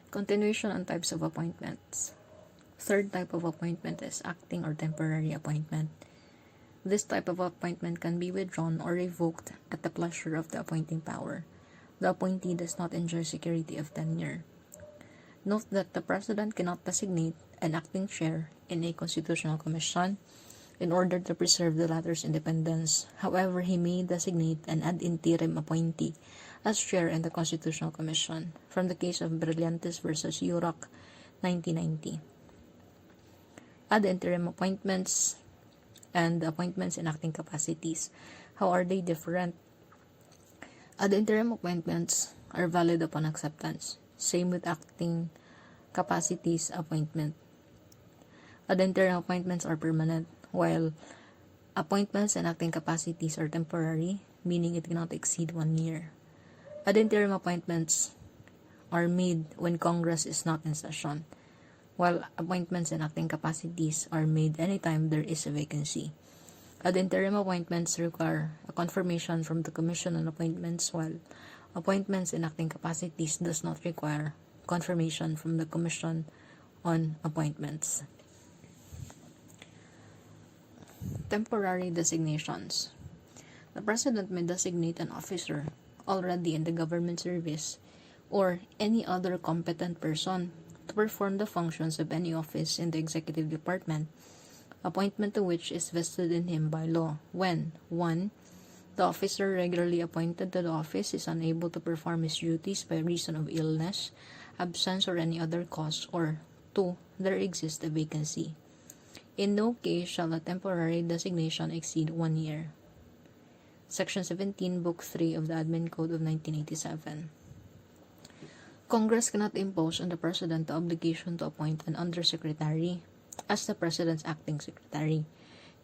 Continuation on types of appointments. Third type of appointment is acting or temporary appointment. This type of appointment can be withdrawn or revoked at the pleasure of the appointing power. The appointee does not enjoy security of tenure. Note that the President cannot designate an acting chair in a constitutional commission in order to preserve the latter's independence. However, he may designate an ad interim appointee as chair in the Constitutional Commission, from the case of Brillantes versus URAC, 1990. Ad interim appointments and appointments in acting capacities. How are they different? Ad interim appointments are valid upon acceptance. Same with acting capacities appointment. Ad interim appointments are permanent, while appointments and acting capacities are temporary, meaning it cannot exceed 1 year. Ad interim appointments are made when Congress is not in session, while appointments and acting capacities are made anytime there is a vacancy. Ad interim appointments require a confirmation from the Commission on Appointments, while appointments and acting capacities does not require confirmation from the Commission on Appointments. Temporary designations. The President may designate an officer already in the government service or any other competent person to perform the functions of any office in the executive department, appointment to which is vested in him by law, when 1. The officer regularly appointed to the office is unable to perform his duties by reason of illness, absence, or any other cause, or 2. There exists a vacancy. In no case shall a temporary designation exceed 1 year. Section 17, Book 3 of the Admin Code of 1987. Congress cannot impose on the President the obligation to appoint an undersecretary as the President's acting secretary.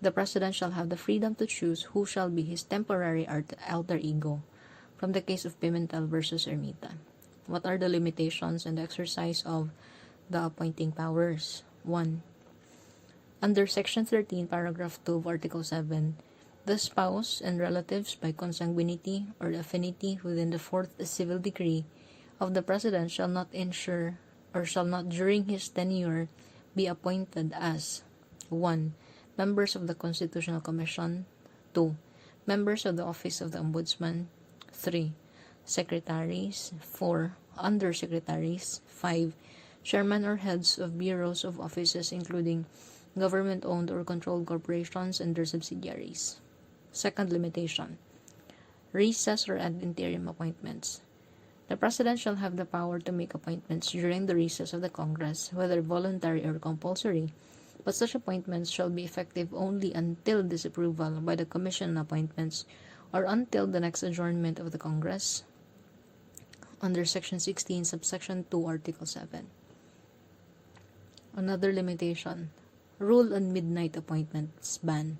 The President shall have the freedom to choose who shall be his temporary alter ego, from the case of Pimentel versus Ermita. What are the limitations and the exercise of the appointing powers? 1. Under Section 13, Paragraph 2 of Article 7, the spouse and relatives by consanguinity or affinity within the 4th civil degree of the President shall not ensure or shall not during his tenure be appointed as 1. Members of the Constitutional Commission, 2. Members of the Office of the Ombudsman, 3. Secretaries, 4. Undersecretaries, 5. Chairman or heads of bureaus of offices including government-owned or controlled corporations and their subsidiaries. Second limitation. Recess or ad interim appointments. The President shall have the power to make appointments during the recess of the Congress, whether voluntary or compulsory, but such appointments shall be effective only until disapproval by the Commission on Appointments or until the next adjournment of the Congress, under Section 16, Subsection 2, Article 7. Another limitation. Rule on midnight appointments ban.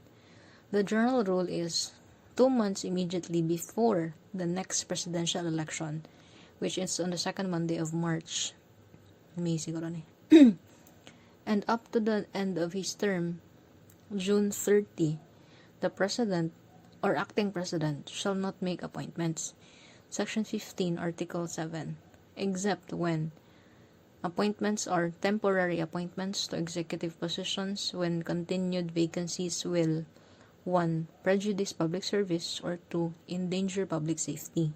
The general rule is 2 months immediately before the next presidential election, which is on the second Monday of March, May siguro ni, and up to the end of his term, June 30, the President or acting President shall not make appointments. Section 15, Article 7, except when appointments are temporary appointments to executive positions when continued vacancies will 1. Prejudice public service, or 2. Endanger public safety.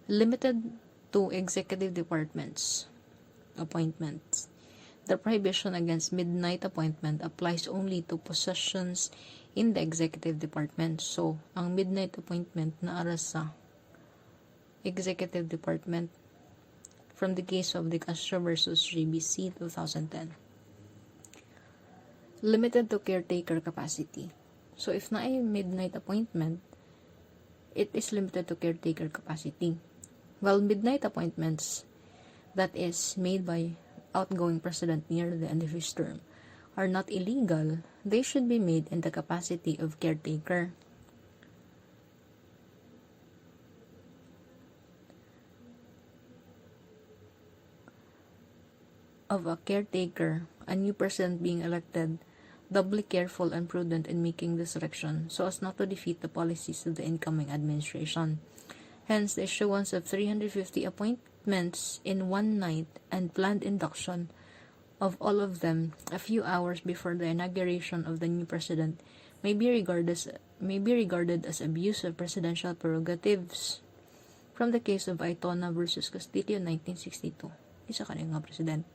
Limited to executive departments appointments. The prohibition against midnight appointment applies only to positions in the executive department. So, ang midnight appointment na ara sa executive department, from the case of De Castro versus GBC 2010. Limited to caretaker capacity. So, if na ay midnight appointment, it is limited to caretaker capacity. While midnight appointments that is made by outgoing President near the end of his term are not illegal, they should be made in the capacity of caretaker. Of a caretaker, a new president being elected, doubly careful and prudent in making the selection so as not to defeat the policies of the incoming administration. Hence, the issuance of 350 appointments in one night and planned induction of all of them a few hours before the inauguration of the new president may be regarded as abuse of presidential prerogatives. From the case of Aitona versus Castillo, 1962. Isa ka nga president.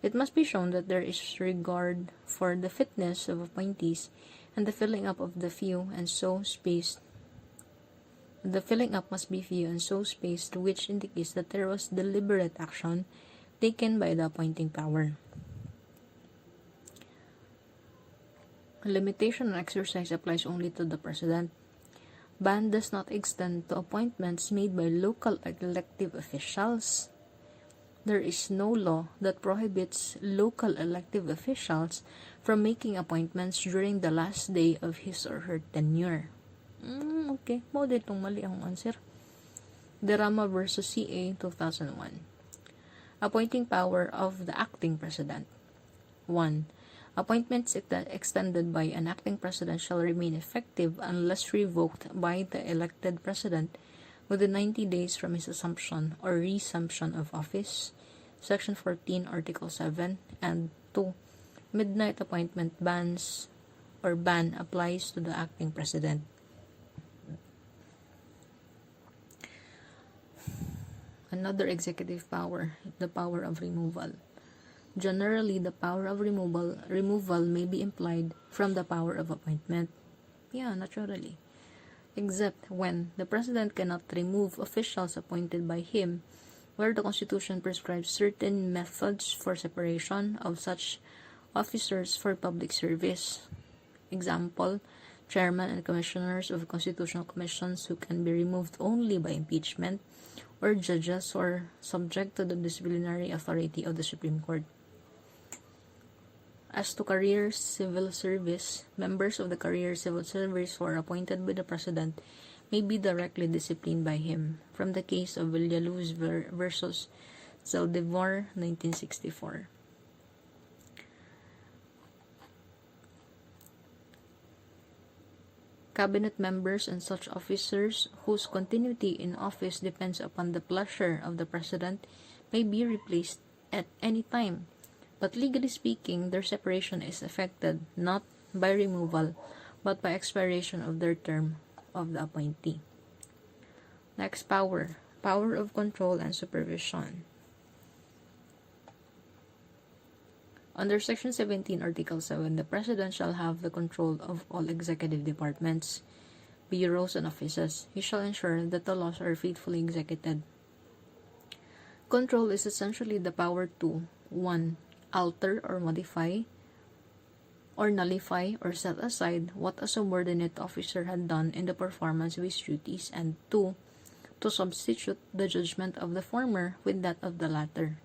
It must be shown that there is regard for the fitness of appointees and the filling up of the few and so spaced. The filling up must be few and so spaced, which indicates that there was deliberate action taken by the appointing power. A limitation on exercise applies only to the president. Ban does not extend to appointments made by local elective officials. There is no law that prohibits local elective officials from making appointments during the last day of his or her tenure. Okay, mo ditong mali ang answer. Derama versus CA 2001. Appointing power of the acting president. 1. Appointments extended by an acting president shall remain effective unless revoked by the elected president within 90 days from his assumption or resumption of office. Section 14, Article 7. And 2. Midnight appointment bans or ban applies to the acting president. Another executive power, the power of removal. Generally, the power of removal may be implied from the power of appointment. Yeah, naturally. Except when the president cannot remove officials appointed by him, where the Constitution prescribes certain methods for separation of such officers for public service. Example, chairman and commissioners of constitutional commissions who can be removed only by impeachment, or judges who are subject to the disciplinary authority of the Supreme Court. As to career civil service, members of the career civil service who are appointed by the President may be directly disciplined by him, from the case of Villaluz versus Zaldivar, 1964. Cabinet members and such officers whose continuity in office depends upon the pleasure of the President may be replaced at any time, but legally speaking, their separation is effected not by removal, but by expiration of their term of the appointee. Next, power of control and supervision. Under Section 17, Article 7, the President shall have the control of all executive departments, bureaus, and offices. He shall ensure that the laws are faithfully executed. Control is essentially the power to 1. Alter or modify or nullify or set aside what a subordinate officer had done in the performance of his duties, and 2. To substitute the judgment of the former with that of the latter.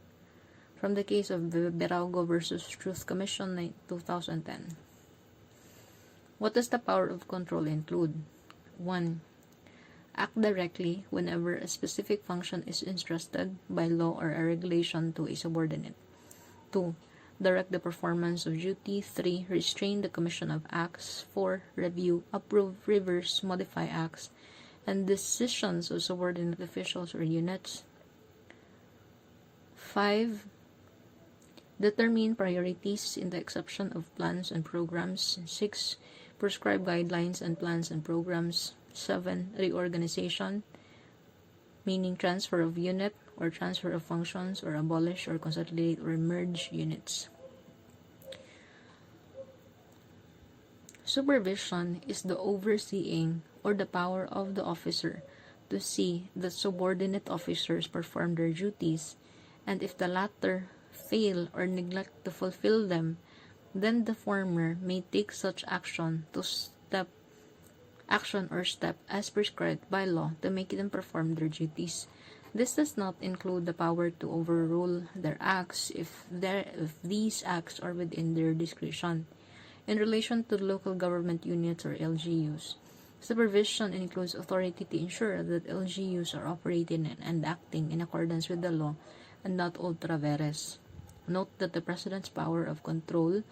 From the case of Beraugo versus Truth Commission, 2010. What does the power of control include? 1. Act directly whenever a specific function is entrusted by law or a regulation to a subordinate. 2. Direct the performance of duty. 3. Restrain the commission of acts. 4. Review, approve, reverse, modify acts and decisions of subordinate officials or units. 5. Determine priorities in the exception of plans and programs. 6. Prescribe guidelines and plans and programs. 7. Reorganization, meaning transfer of unit or transfer of functions, or abolish or consolidate or merge units. Supervision is the overseeing or the power of the officer to see that subordinate officers perform their duties, and if the latter fail or neglect to fulfill them, then the former may take such action as prescribed by law to make them perform their duties. This does not include the power to overrule their acts if these acts are within their discretion. In relation to local government units or LGUs, supervision includes authority to ensure that LGUs are operating and acting in accordance with the law and not ultra vires. Note that the President's power of control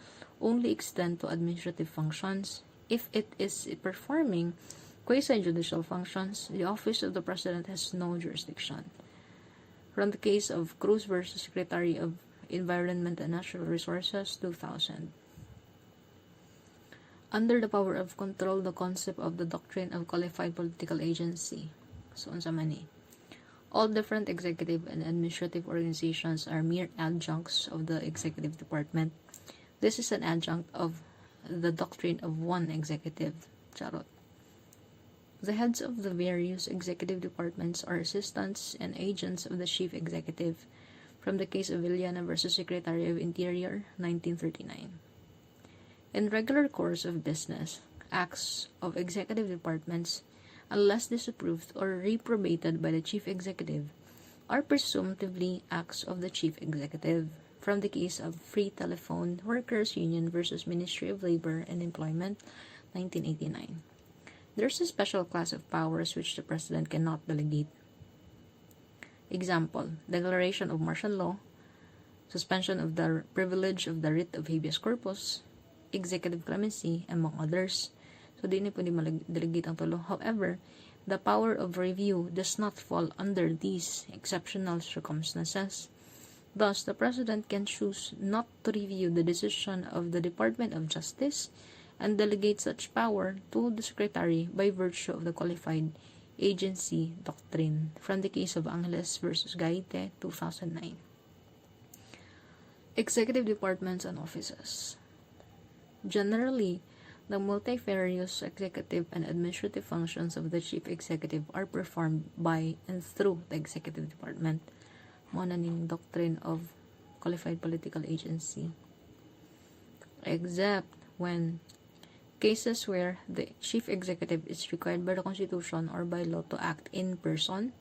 only extends to administrative functions. If it is performing Quasi-judicial functions. The office of the President has no jurisdiction. From the case of Cruz versus Secretary of Environment and Natural Resources, 2000. Under the power of control, the concept of the doctrine of qualified political agency. So, unsa man ni? All different executive and administrative organizations are mere adjuncts of the executive department. This is an adjunct of the doctrine of one executive. Charot. The heads of the various executive departments are assistants and agents of the chief executive, from the case of Villana versus Secretary of Interior, 1939. In regular course of business, acts of executive departments, unless disapproved or reprobated by the chief executive, are presumptively acts of the chief executive, from the case of Free Telephone Workers Union versus Ministry of Labor and Employment, 1989. There's a special class of powers which the President cannot delegate. Example, declaration of martial law, suspension of the privilege of the writ of habeas corpus, executive clemency, among others. So, di ni pwede delegate ang tulo. However, the power of review does not fall under these exceptional circumstances. Thus, the President can choose not to review the decision of the Department of Justice and delegate such power to the Secretary by virtue of the qualified agency doctrine, from the case of Angeles versus Gaite, 2009. Executive departments and offices. Generally, the multifarious executive and administrative functions of the chief executive are performed by and through the executive department. Muna ning doctrine of qualified political agency. Except when cases where the chief executive is required by the Constitution or by law to act in person,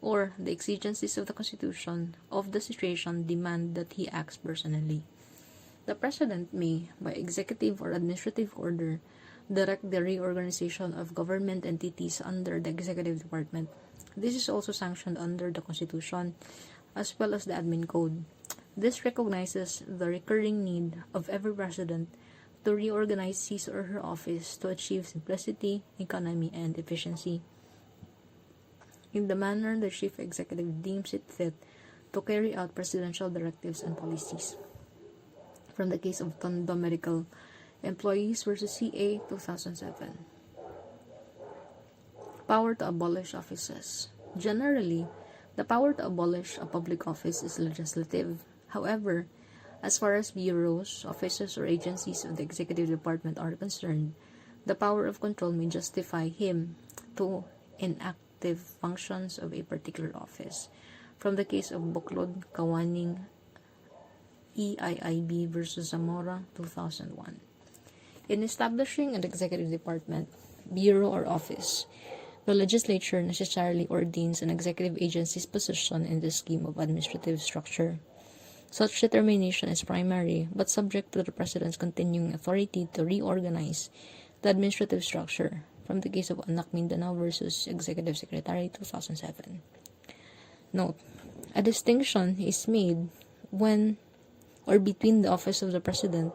or the exigencies of the Constitution of the situation demand that he acts personally. The President may, by executive or administrative order, direct the reorganization of government entities under the executive department. This is also sanctioned under the Constitution, as well as the Admin Code. This recognizes the recurring need of every President to reorganize his or her office to achieve simplicity, economy, and efficiency, in the manner the chief executive deems it fit to carry out presidential directives and policies. From the case of Tondo Medical Employees versus CA, 2007. Power to abolish offices. Generally, the power to abolish a public office is legislative. However, as far as bureaus, offices, or agencies of the executive department are concerned, the power of control may justify him to inactive functions of a particular office. From the case of Buklod, Kawaning, EIIB versus Zamora, 2001. In establishing an executive department, bureau, or office, the legislature necessarily ordains an executive agency's position in the scheme of administrative structure. Such determination is primary, but subject to the President's continuing authority to reorganize the administrative structure, from the case of Anak Mindanao versus Executive Secretary, 2007. Note, a distinction is made when or between the office of the President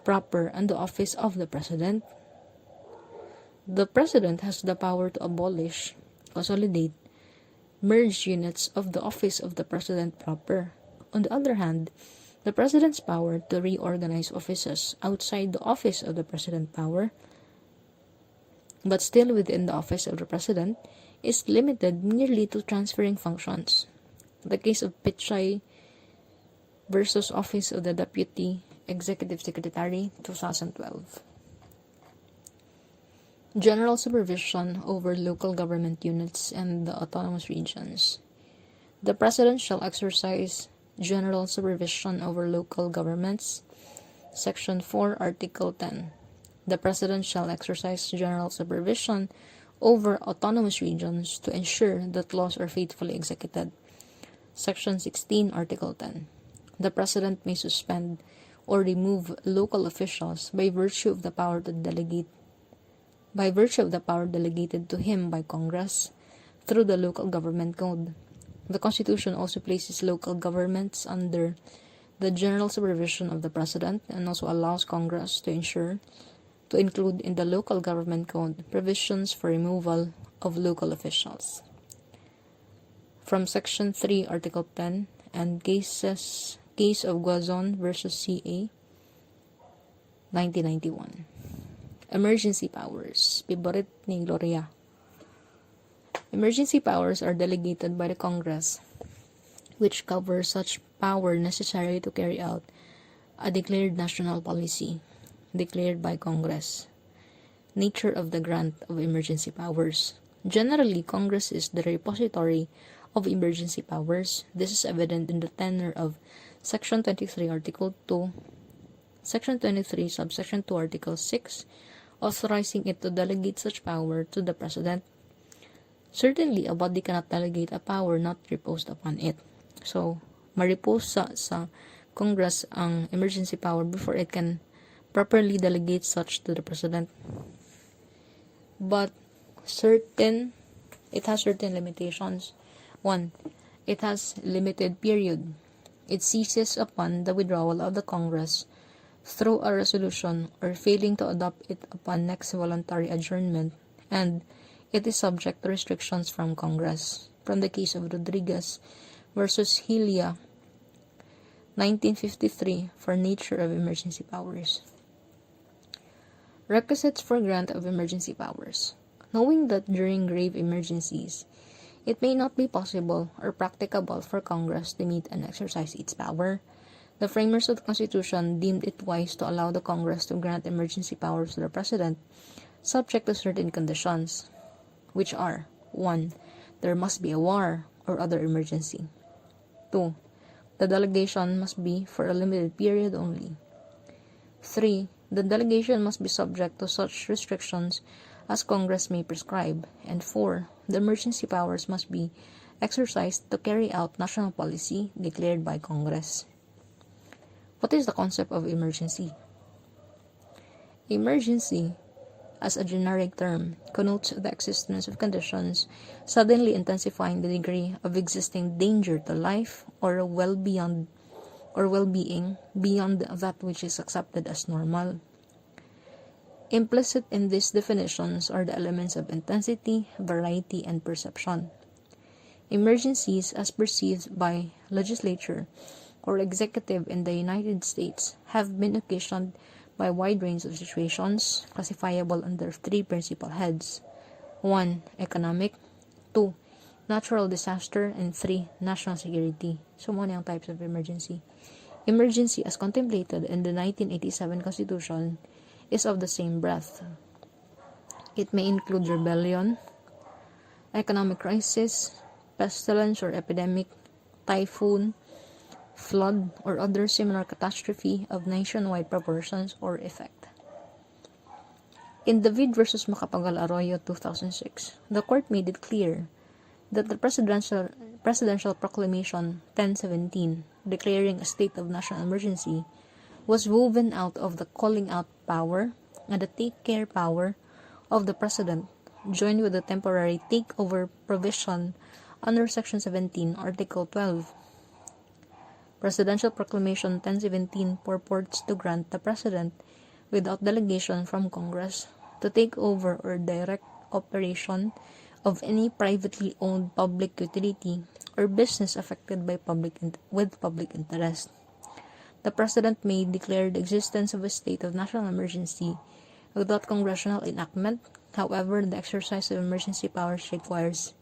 proper and the office of the President. The President has the power to abolish, consolidate, merge units of the office of the President proper. On the other hand, the President's power to reorganize offices outside the office of the President power, but still within the office of the President, is limited merely to transferring functions. The case of Pichay versus Office of the Deputy Executive Secretary, 2012. General supervision over local government units and the autonomous regions. The President shall exercise general supervision over local governments. Section 4, Article 10. The President shall exercise general supervision over autonomous regions to ensure that laws are faithfully executed. Section 16, Article 10. The President may suspend or remove local officials by virtue of the power delegated to him by Congress through the Local Government Code. The Constitution also places local governments under the general supervision of the President and also allows Congress to ensure to include in the local government code provisions for removal of local officials. From Section 3, Article 10, and case of Guazon versus CA, 1991. Emergency powers. Favorite ni Gloria. Emergency powers are delegated by the Congress, which cover such power necessary to carry out a declared national policy declared by Congress. Nature of the grant of emergency powers. Generally, Congress is the repository of emergency powers. This is evident in the tenor of Section 23, Article 2, Section 23, Subsection 2, Article 6, authorizing it to delegate such power to the President. Certainly, a body cannot delegate a power not reposed upon it. So, ma-repose sa Congress ang emergency power before it can properly delegate such to the President. But it has certain limitations. 1. It has limited period. It ceases upon the withdrawal of the Congress through a resolution or failing to adopt it upon next voluntary adjournment, and it is subject to restrictions from Congress. From the case of Rodriguez versus Hilia, 1953, for nature of emergency powers. Requisites for grant of emergency powers. Knowing that during grave emergencies, it may not be possible or practicable for Congress to meet and exercise its power, the framers of the Constitution deemed it wise to allow the Congress to grant emergency powers to the President, subject to certain conditions, which are: 1. There must be a war or other emergency. 2. The delegation must be for a limited period only. 3. The delegation must be subject to such restrictions as Congress may prescribe. And 4. The emergency powers must be exercised to carry out national policy declared by Congress. What is the concept of emergency? Emergency, as a generic term, connotes the existence of conditions suddenly intensifying the degree of existing danger to life or well-being beyond that which is accepted as normal. Implicit in these definitions are the elements of intensity, variety, and perception. Emergencies, as perceived by legislature or executive in the United States, have been occasioned by a wide range of situations, classifiable under 3 principal heads. 1. Economic. 2. Natural disaster. And 3. National security. So, muna ang types of emergency. Emergency, as contemplated in the 1987 Constitution, is of the same breadth. It may include rebellion, economic crisis, pestilence or epidemic, typhoon, flood, or other similar catastrophe of nationwide proportions or effect. In David versus Macapagal Arroyo 2006, the court made it clear that the Presidential Proclamation 1017, declaring a state of national emergency, was woven out of the calling out power and the take care power of the President, joined with the temporary takeover provision under Section 17, Article 12. Presidential Proclamation 1017 purports to grant the President, without delegation from Congress, to take over or direct operation of any privately owned public utility or business affected by public interest. The President may declare the existence of a state of national emergency without congressional enactment. However, the exercise of emergency powers requires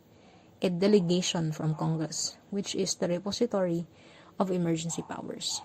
a delegation from Congress, which is the repository of emergency powers.